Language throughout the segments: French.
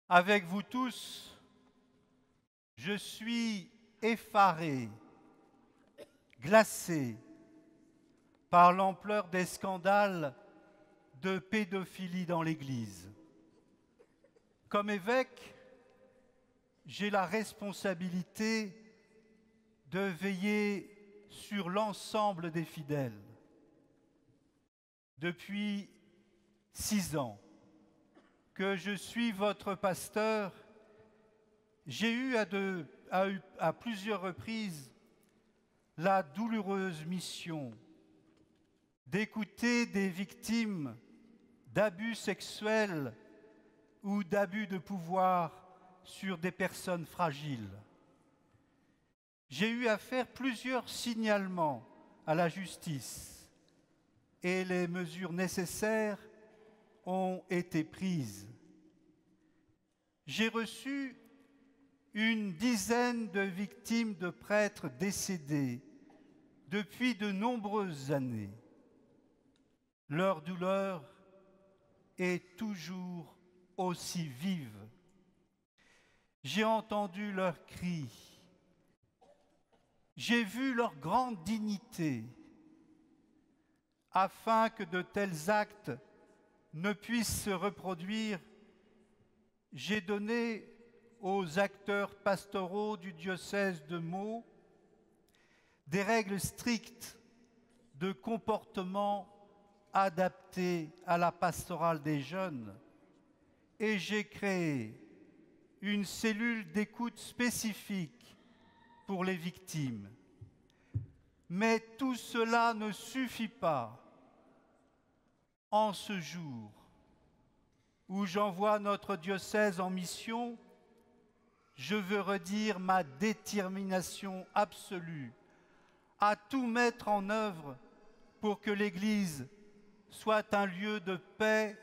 Avec vous tous, je suis effaré, glacé par l'ampleur des scandales de pédophilie dans l'Église. Comme évêque, j'ai la responsabilité de veiller sur l'ensemble des fidèles. Depuis 6 ans que je suis votre pasteur, j'ai eu à plusieurs reprises la douloureuse mission d'écouter des victimes d'abus sexuels ou d'abus de pouvoir sur des personnes fragiles. J'ai eu à faire plusieurs signalements à la justice et les mesures nécessaires ont été prises. J'ai reçu une dizaine de victimes de prêtres décédés depuis de nombreuses années. Leur douleur est toujours aussi vive. J'ai entendu leurs cris. J'ai vu leur grande dignité. Afin que de tels actes ne puissent se reproduire, j'ai donné aux acteurs pastoraux du diocèse de Meaux des règles strictes de comportement adaptées à la pastorale des jeunes et j'ai créé une cellule d'écoute spécifique pour les victimes. Mais tout cela ne suffit pas. En ce jour où j'envoie notre diocèse en mission, je veux redire ma détermination absolue à tout mettre en œuvre pour que l'Église soit un lieu de paix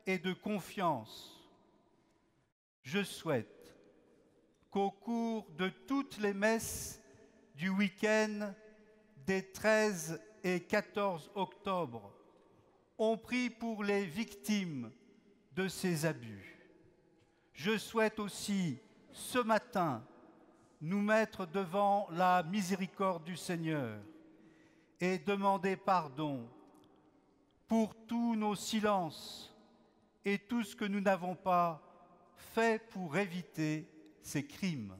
et de confiance. Je souhaite qu'au cours de toutes les messes du week-end des 13 et 14 octobre, on prie pour les victimes de ces abus. Je souhaite aussi, ce matin, nous mettre devant la miséricorde du Seigneur et demander pardon pour tous nos silences et tout ce que nous n'avons pas fait pour éviter ces crimes.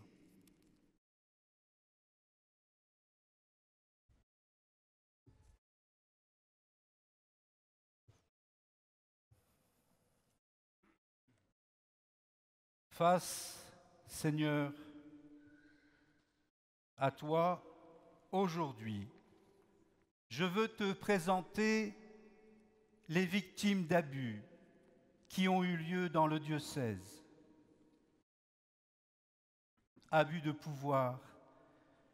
Face, Seigneur, à toi, aujourd'hui, je veux te présenter les victimes d'abus qui ont eu lieu dans le diocèse. Abus de pouvoir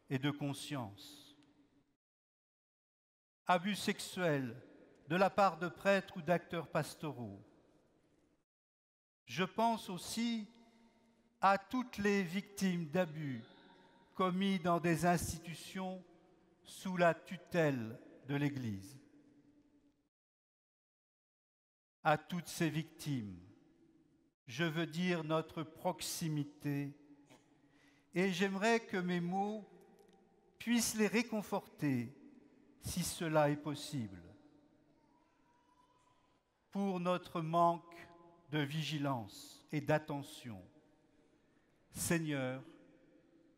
et de conscience. Abus sexuels de la part de prêtres ou d'acteurs pastoraux. Je pense aussi à toutes les victimes d'abus commis dans des institutions sous la tutelle de l'Église. À toutes ces victimes, je veux dire notre proximité et j'aimerais que mes mots puissent les réconforter si cela est possible. Pour notre manque de vigilance et d'attention, Seigneur,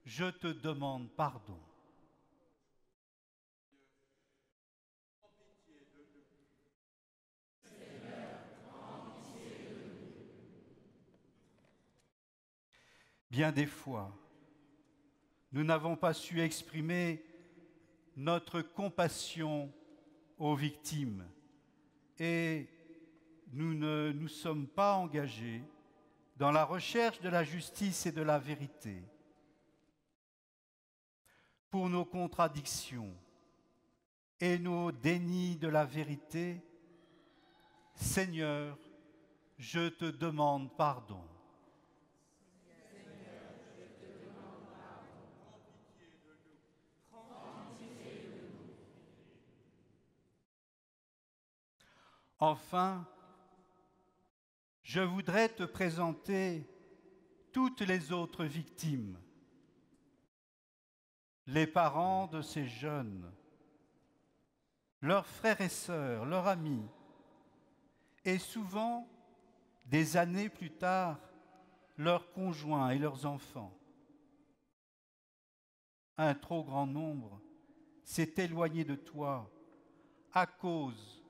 je te demande pardon. Bien des fois, nous n'avons pas su exprimer notre compassion aux victimes et nous ne nous sommes pas engagés dans la recherche de la justice et de la vérité. Pour nos contradictions et nos dénis de la vérité, Seigneur, je te demande pardon. Enfin, je voudrais te présenter toutes les autres victimes, les parents de ces jeunes, leurs frères et sœurs, leurs amis, et souvent, des années plus tard, leurs conjoints et leurs enfants. Un trop grand nombre s'est éloigné de toi à cause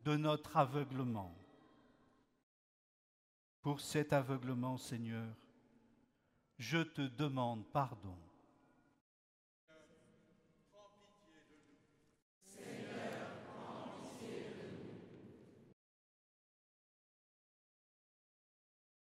de notre aveuglement. Pour cet aveuglement, Seigneur, je te demande pardon.